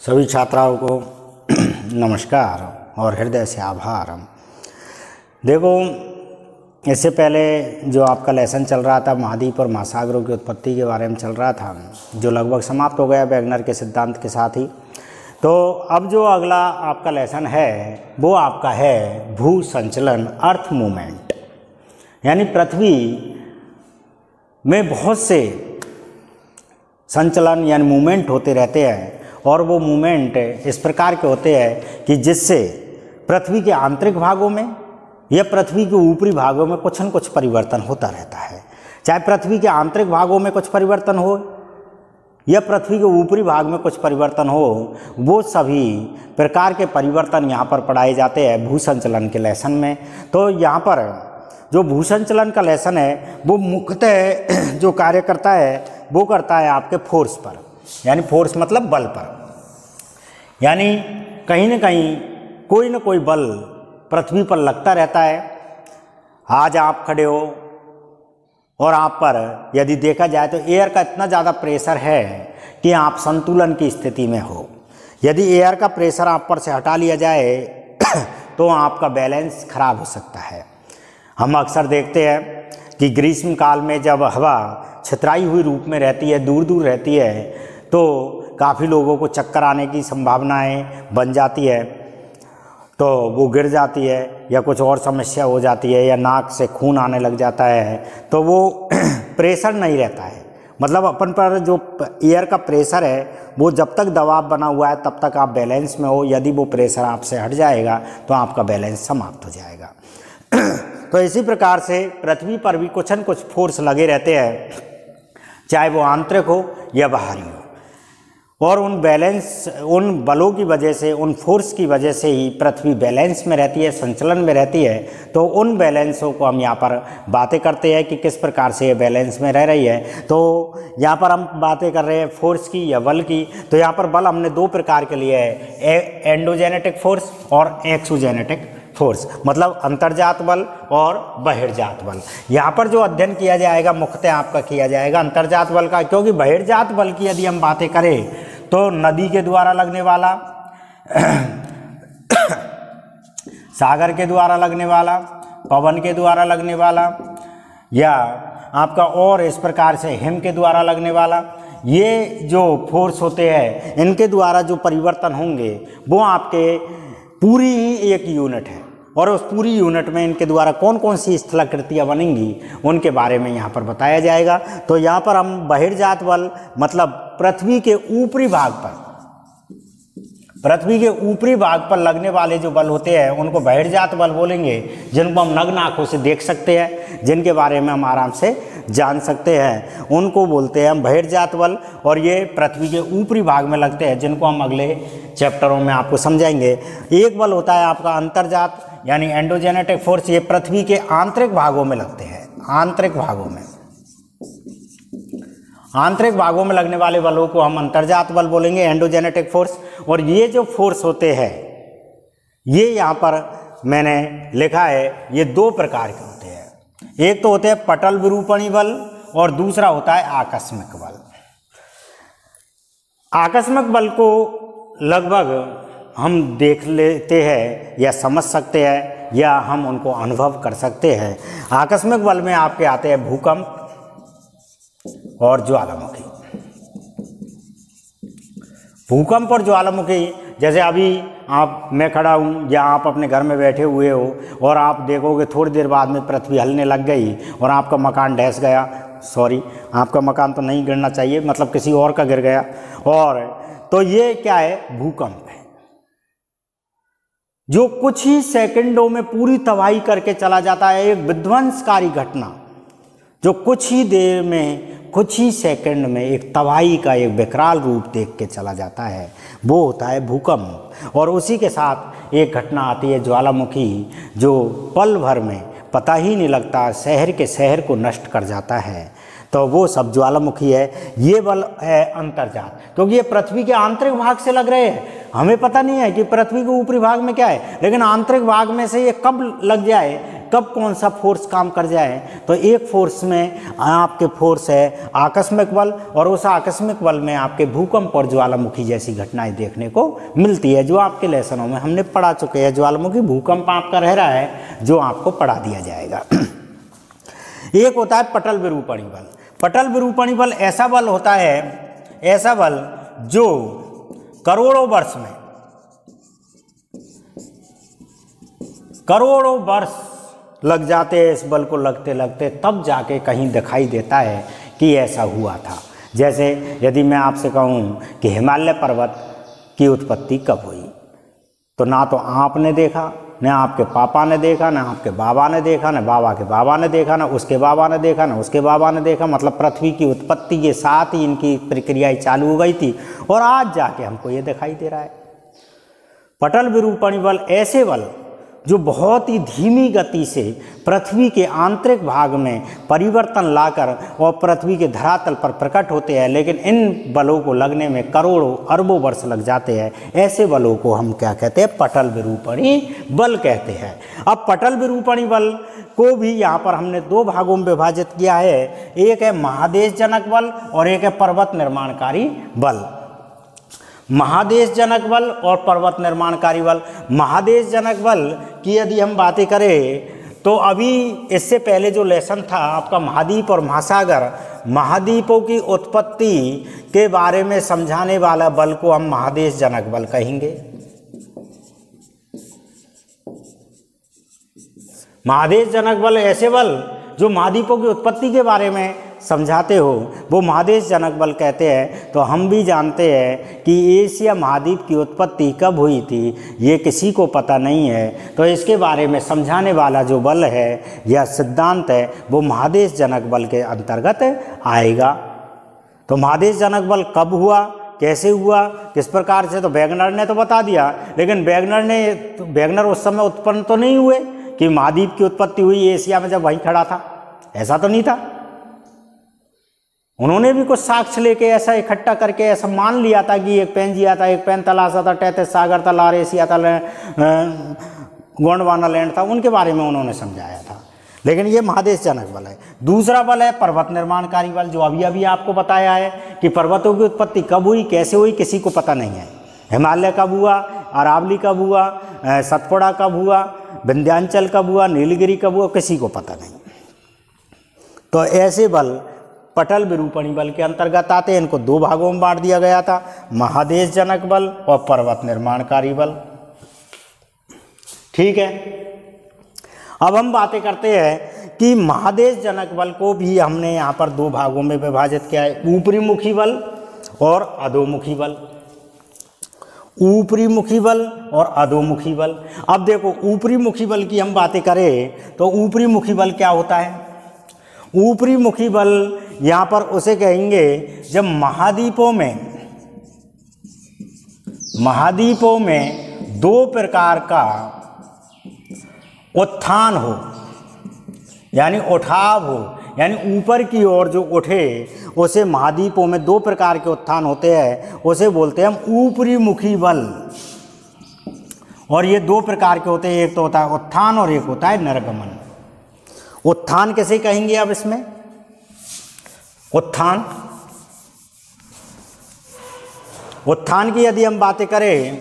सभी छात्राओं को नमस्कार और हृदय से आभार। देखो, इससे पहले जो आपका लेसन चल रहा था महाद्वीप और महासागरों की उत्पत्ति के बारे में चल रहा था, जो लगभग समाप्त हो गया वेगनर के सिद्धांत के साथ ही। तो अब जो अगला आपका लेसन है वो आपका है भू संचलन, अर्थ मूवमेंट। यानी पृथ्वी में बहुत से संचलन यानी मूवमेंट होते रहते हैं, और वो मूवमेंट इस प्रकार के होते हैं कि जिससे पृथ्वी के आंतरिक भागों में या पृथ्वी के ऊपरी भागों में कुछ न कुछ परिवर्तन होता रहता है। चाहे पृथ्वी के आंतरिक भागों में कुछ परिवर्तन हो या पृथ्वी के ऊपरी भाग में कुछ परिवर्तन हो, वो सभी प्रकार के परिवर्तन यहाँ पर पढ़ाए जाते हैं भूसंचलन के लेसन में। तो यहाँ पर जो भूसंचलन का लेसन है वो मुख्यतः जो कार्य करता है वो करता है आपके फोर्स पर, यानी फोर्स मतलब बल पर। यानी कहीं न कहीं कोई न कोई बल पृथ्वी पर लगता रहता है। आज आप खड़े हो और आप पर यदि देखा जाए तो एयर का इतना ज़्यादा प्रेशर है कि आप संतुलन की स्थिति में हो। यदि एयर का प्रेशर आप पर से हटा लिया जाए तो आपका बैलेंस खराब हो सकता है। हम अक्सर देखते हैं कि ग्रीष्म काल में जब हवा छितराई हुई रूप में रहती है, दूर दूर रहती है, तो काफ़ी लोगों को चक्कर आने की संभावनाएं बन जाती है, तो वो गिर जाती है या कुछ और समस्या हो जाती है या नाक से खून आने लग जाता है। तो वो प्रेशर नहीं रहता है, मतलब अपन पर जो एयर का प्रेशर है वो जब तक दबाव बना हुआ है तब तक आप बैलेंस में हो। यदि वो प्रेशर आपसे हट जाएगा तो आपका बैलेंस समाप्त हो जाएगा। तो इसी प्रकार से पृथ्वी पर भी कुछ न कुछ फोर्स लगे रहते हैं, चाहे वो आंतरिक हो या बाहरी हो, और उन बलों की वजह से, उन फोर्स की वजह से ही पृथ्वी बैलेंस में रहती है, संचलन में रहती है। तो उन बैलेंसों को हम यहाँ पर बातें करते हैं कि किस प्रकार से ये बैलेंस में रह रही है। तो यहाँ पर हम बातें कर रहे हैं फोर्स की या बल की। तो यहाँ पर बल हमने दो प्रकार के लिए है, एंडोजेनेटिक फोर्स और एक्सोजेनेटिक फोर्स, मतलब अंतर्जात बल और बहिर्जात बल। यहाँ पर जो अध्ययन किया जाएगा मुख्यतः आपका किया जाएगा अंतर्जात बल का, क्योंकि बहिर्जात बल की यदि हम बातें करें तो नदी के द्वारा लगने वाला, सागर के द्वारा लगने वाला, पवन के द्वारा लगने वाला, या आपका और इस प्रकार से हिम के द्वारा लगने वाला, ये जो फोर्स होते हैं इनके द्वारा जो परिवर्तन होंगे वो आपके पूरी ही एक यूनिट है, और उस पूरी यूनिट में इनके द्वारा कौन कौन सी स्थलाकृतियाँ बनेंगी उनके बारे में यहाँ पर बताया जाएगा। तो यहाँ पर हम बहिर्जात बल मतलब पृथ्वी के ऊपरी भाग पर, पृथ्वी के ऊपरी भाग पर लगने वाले जो बल होते हैं उनको बहिर्जात बल बोलेंगे, जिनको हम नग्न आँखों से देख सकते हैं, जिनके बारे में हम आराम से जान सकते हैं, उनको बोलते हैं हम बहिर्जात बल। और ये पृथ्वी के ऊपरी भाग में लगते हैं, जिनको हम अगले चैप्टरों में आपको समझाएंगे। एक बल होता है आपका अंतर्जात यानी एंडोजेनेटिक फोर्स, ये पृथ्वी के आंतरिक भागों में लगते हैं, आंतरिक भागों में, आंतरिक भागों में लगने वाले बलों को हम अंतर्जात बल बोलेंगे, एंडोजेनेटिक फोर्स। और ये जो फोर्स होते हैं ये यहाँ पर मैंने लिखा है, ये दो प्रकार के होते हैं। एक तो होते हैं पटल विरूपणी बल और दूसरा होता है आकस्मिक बल। आकस्मिक बल को लगभग हम देख लेते हैं या समझ सकते हैं या हम उनको अनुभव कर सकते हैं। आकस्मिक बल में आपके आते हैं भूकंप और ज्वालामुखी। भूकंप और ज्वालामुखी, जैसे अभी मैं खड़ा हूँ या आप अपने घर में बैठे हुए हो और आप देखोगे थोड़ी देर बाद में पृथ्वी हिलने लग गई और आपका मकान ढह गया, सॉरी आपका मकान तो नहीं गिरना चाहिए, मतलब किसी और का गिर गया, और तो ये क्या है, भूकंप है, जो कुछ ही सेकंडों में पूरी तबाही करके चला जाता है। एक विध्वंसकारी घटना जो कुछ ही देर में, कुछ ही सेकंड में एक तबाही का एक विकराल रूप देख के चला जाता है, वो होता है भूकंप। और उसी के साथ एक घटना आती है ज्वालामुखी, जो पल भर में पता ही नहीं लगता शहर के शहर को नष्ट कर जाता है। तो वो सब ज्वालामुखी है। ये बल है अंतर्जात, क्योंकि ये पृथ्वी के आंतरिक भाग से लग रहे हैं। हमें पता नहीं है कि पृथ्वी के ऊपरी भाग में क्या है, लेकिन आंतरिक भाग में से ये कब लग जाए कब कौन सा फोर्स काम कर जाए। तो एक फोर्स में आपके फोर्स है आकस्मिक बल, और उस आकस्मिक बल में आपके भूकंप और ज्वालामुखी जैसी घटनाएं देखने को मिलती है, जो आपके लेसनों में हमने पढ़ा चुके हैं। ज्वालामुखी भूकंप आपका रह रहा है जो आपको पढ़ा दिया जाएगा। एक होता है पटल विरूपणी बल। पटल विरूपणी बल ऐसा बल होता है, ऐसा बल जो करोड़ों वर्ष लग जाते हैं इस बल को लगते लगते, तब जाके कहीं दिखाई देता है कि ऐसा हुआ था। जैसे यदि मैं आपसे कहूँ कि हिमालय पर्वत की उत्पत्ति कब हुई, तो ना तो आपने देखा, न आपके पापा ने देखा, न आपके बाबा ने देखा, न बाबा के बाबा ने देखा, न उसके बाबा ने देखा, न उसके बाबा ने देखा। मतलब पृथ्वी की उत्पत्ति के साथ ही इनकी प्रक्रियाएं चालू हो गई थी, और आज जाके हमको ये दिखाई दे रहा है। पटल विरूपणी बल ऐसे बल जो बहुत ही धीमी गति से पृथ्वी के आंतरिक भाग में परिवर्तन लाकर और पृथ्वी के धरातल पर प्रकट होते हैं, लेकिन इन बलों को लगने में करोड़ों अरबों वर्ष लग जाते हैं। ऐसे बलों को हम क्या कहते हैं? पटल विरूपणी बल कहते हैं। अब पटल विरूपणी बल को भी यहाँ पर हमने दो भागों में विभाजित किया है। एक है महादेशजनक बल और एक है पर्वत निर्माणकारी बल। महादेशजनक बल और पर्वत निर्माणकारी बल। महादेशजनक बल की यदि हम बातें करें तो अभी इससे पहले जो लेसन था आपका महाद्वीप और महासागर, महाद्वीपों की उत्पत्ति के बारे में समझाने वाला बल को हम महादेशजनक बल कहेंगे। महादेशजनक बल ऐसे बल जो महाद्वीपों की उत्पत्ति के बारे में समझाते हो, वो महादेशजनक बल कहते हैं। तो हम भी जानते हैं कि एशिया महाद्वीप की उत्पत्ति कब हुई थी ये किसी को पता नहीं है, तो इसके बारे में समझाने वाला जो बल है या सिद्धांत है वो महादेशजनक बल के अंतर्गत आएगा। तो महादेशजनक बल कब हुआ, कैसे हुआ, किस प्रकार से, तो वैगनर ने तो बता दिया, लेकिन वैगनर उस समय उत्पन्न तो नहीं हुए कि महाद्वीप की उत्पत्ति हुई एशिया में जब वहीं खड़ा था, ऐसा तो नहीं था। उन्होंने भी कुछ साक्ष्य लेके ऐसा इकट्ठा करके ऐसा मान लिया था कि एक पेन जिया था, एक पेन तलाशा था, टैथिस सागर था, लार एशिया था, गोंडवाना लैंड था, उनके बारे में उन्होंने समझाया था। लेकिन ये महादेशजनक बल है। दूसरा बल है पर्वत निर्माणकारी बल, जो अभी अभी आपको बताया है कि पर्वतों की उत्पत्ति कब हुई, कैसे हुई, किसी को पता नहीं है। हिमालय कब हुआ, अरावली कब हुआ, सतपुड़ा कब हुआ, विंध्याचल कब हुआ, नीलगिरी कब हुआ, किसी को पता नहीं। तो ऐसे बल पटल विरूपणी बल के अंतर्गत आते हैं। इनको दो भागों में बांट दिया गया था, महादेशजनक बल और पर्वत निर्माणकारी बल। ठीक है, अब हम बातें करते हैं कि महादेशजनक बल को भी हमने यहाँ पर दो भागों में विभाजित किया है, ऊपरी मुखी बल और अधोमुखी बल। ऊपरी मुखी बल और अधोमुखी बल। अब देखो ऊपरी मुखी बल की हम बातें करें तो ऊपरी मुखी बल क्या होता है? ऊपरी मुखी बल यहाँ पर उसे कहेंगे जब महाद्वीपों में दो प्रकार का उत्थान हो, यानी उठाव हो, यानी ऊपर की ओर जो उठे, उसे महाद्वीपों में दो प्रकार के उत्थान होते हैं, उसे बोलते हैं हम ऊपरी मुखी बल। और ये दो प्रकार के होते हैं, एक तो होता है उत्थान और एक होता है निर्गमन। उत्थान कैसे कहेंगे? अब इसमें उत्थान की यदि हम बातें करें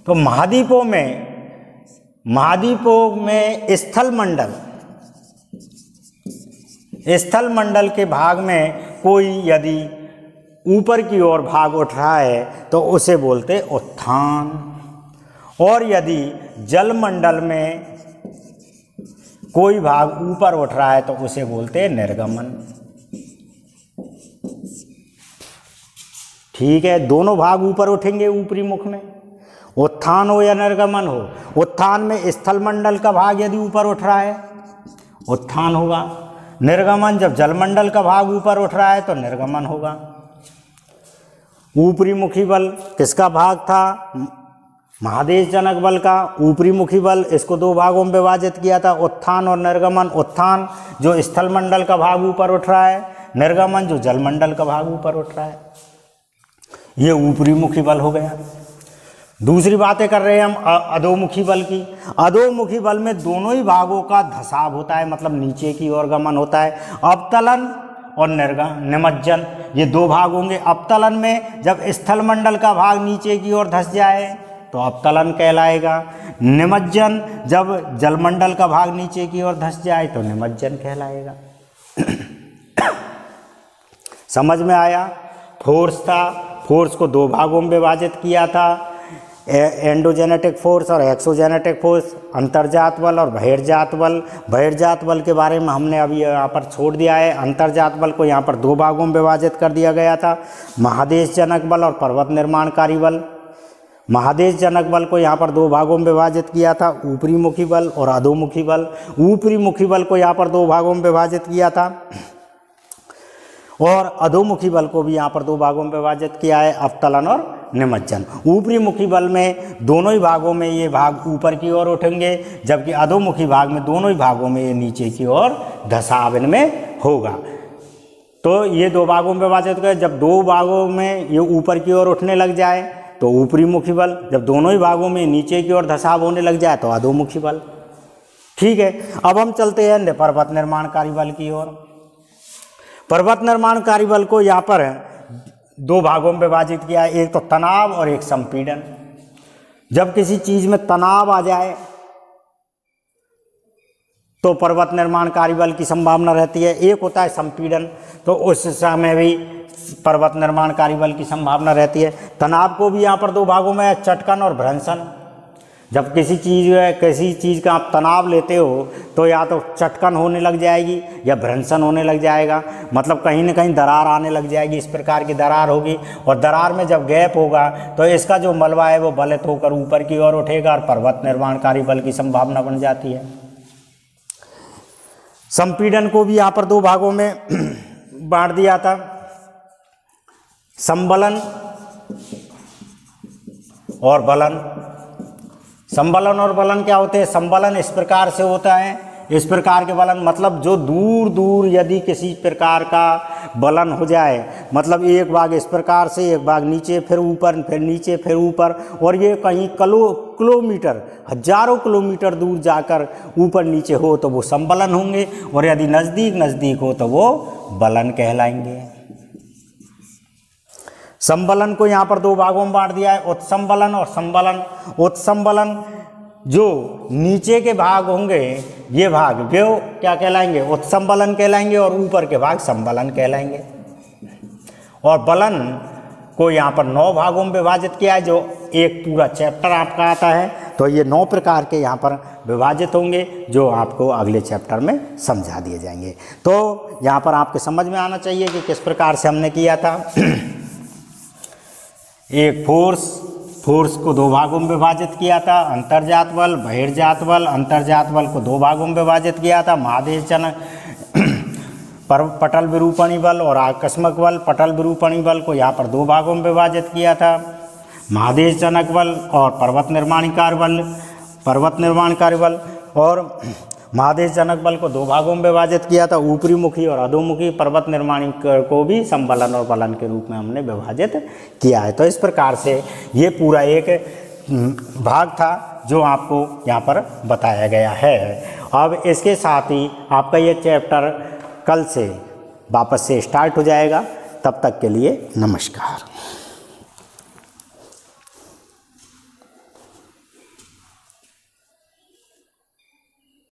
तो महाद्वीपों में स्थल मंडल के भाग में कोई यदि ऊपर की ओर भाग उठ रहा है तो उसे बोलते उत्थान, और यदि जल मंडल में कोई भाग ऊपर उठ रहा है तो उसे बोलते हैं निर्गमन। ठीक है, दोनों भाग ऊपर उठेंगे ऊपरी मुख में, उत्थान हो या निर्गमन हो। उत्थान में स्थल मंडल का भाग यदि ऊपर उठ रहा है उत्थान होगा, निर्गमन जब जलमंडल का भाग ऊपर उठ रहा है तो निर्गमन होगा। ऊपरी मुखी बल किसका भाग था? महादेशजनक बल का। ऊपरी मुखी बल इसको दो भागों में विभाजित किया था, उत्थान और निर्गमन। उत्थान जो स्थल मंडल का भाग ऊपर उठ रहा है, निर्गमन जो जलमंडल का भाग ऊपर उठ रहा है, ये ऊपरी मुखी बल हो गया। दूसरी बातें कर रहे हैं हम अधोमुखी बल की। अधोमुखी बल में दोनों ही भागों का धसाव होता है, मतलब नीचे की ओर गमन होता है। अवतलन और निमज्जन, ये दो भाग होंगे। अवतलन में जब स्थलमंडल का भाग नीचे की ओर धस जाए तो अवतलन कहलाएगा। निमज्जन जब जलमंडल का भाग नीचे की ओर धस जाए तो निमज्जन कहलाएगा। समझ में आया? फोर्स था, फोर्स को दो भागों में विभाजित किया था, एंडोजेनेटिक फोर्स और एक्सोजेनेटिक फोर्स, अंतर्जात बल और बहिर्जात बल। बहिर्जात बल के बारे में हमने अभी यहाँ पर छोड़ दिया है। अंतर्जात बल को यहाँ पर दो भागों में विभाजित कर दिया गया था, महादेशजनक बल और पर्वत निर्माणकारी बल। महादेशजनक बल को यहाँ पर दो भागों में विभाजित किया था, ऊपरी मुखी बल और अधोमुखी बल। ऊपरी मुखी बल को यहाँ पर दो भागों में विभाजित किया था और अधोमुखी बल को भी यहाँ पर दो भागों में विभाजित किया है, अवतलन और निमज्जन। ऊपरी मुखी बल में दोनों ही भागों में ये भाग ऊपर की ओर उठेंगे, जबकि अधोमुखी भाग में दोनों ही भागों में ये नीचे की ओर धसाव इनमें होगा। तो ये दो भागों में विभाजित कर, जब दो भागों में ये ऊपर की ओर उठने लग जाए तो ऊपरी मुखी बल, जब दोनों ही भागों में नीचे की ओर धसाव होने लग जाए तो अधोमुखी बल। ठीक है, अब हम चलते हैं पर्वत निर्माणकारी बल की ओर। पर्वत निर्माणकारी बल को यहाँ पर दो भागों में विभाजित किया है, एक तो तनाव और एक संपीड़न। जब किसी चीज में तनाव आ जाए तो पर्वत निर्माणकारी बल की संभावना रहती है। एक होता है संपीड़न, तो उस समय भी पर्वत निर्माणकारी बल की संभावना रहती है। तनाव को भी यहाँ पर दो भागों में है, चटकन और भ्रंशन। जब किसी चीज़ का आप तनाव लेते हो तो या तो चटकन होने लग जाएगी या भ्रंशन होने लग जाएगा, मतलब कहीं ना कहीं दरार आने लग जाएगी। इस प्रकार की दरार होगी और दरार में जब गैप होगा तो इसका जो मलबा है वो बलित होकर ऊपर की ओर उठेगा और पर्वत निर्माणकारी बल की संभावना बन जाती है। संपीड़न को भी यहाँ पर दो भागों में बांट दिया था, संबलन और बलन। संबलन और बलन क्या होते हैं? संबलन इस प्रकार से होता है, इस प्रकार के बलन मतलब जो दूर दूर यदि किसी प्रकार का बलन हो जाए, मतलब एक भाग इस प्रकार से, एक भाग नीचे, फिर ऊपर, फिर नीचे, फिर ऊपर, और ये कहीं किलोमीटर, हजारों किलोमीटर दूर जाकर ऊपर नीचे हो तो वो संबलन होंगे, और यदि नज़दीक नज़दीक हो तो वो बलन कहलाएंगे। संबलन को यहाँ पर दो भागों में बांट दिया है, उत्संबलन और संबलन। उत्संबलन जो नीचे के भाग होंगे ये भाग वो क्या कहलाएंगे? उत्संबलन कहलाएंगे, और ऊपर के भाग संबलन कहलाएंगे। और बलन को यहाँ पर 9 भागों में विभाजित किया है, जो एक पूरा चैप्टर आपका आता है, तो ये 9 प्रकार के यहाँ पर विभाजित होंगे जो आपको अगले चैप्टर में समझा दिए जाएंगे। तो यहाँ पर आपके समझ में आना चाहिए कि किस प्रकार से हमने किया था। एक फोर्स को 2 भागों में विभाजित किया था, अंतर्जात बल, बहिर्जात बल। अंतर्जात बल को 2 भागों में विभाजित किया था, महादेशजनक पटल विरूपणी बल और आकस्मक बल। पटल विरूपणी बल को यहाँ पर 2 भागों में विभाजित किया था, महादेशजनक बल और पर्वत निर्माणकारी बल। और महादेशजनक बल को 2 भागों में विभाजित किया था, ऊपरी मुखी और अधोमुखी। पर्वत निर्माणी को भी संबलन और बलन के रूप में हमने विभाजित किया है। तो इस प्रकार से ये पूरा एक भाग था जो आपको यहाँ पर बताया गया है। अब इसके साथ ही आपका ये चैप्टर कल से वापस से स्टार्ट हो जाएगा। तब तक के लिए नमस्कार।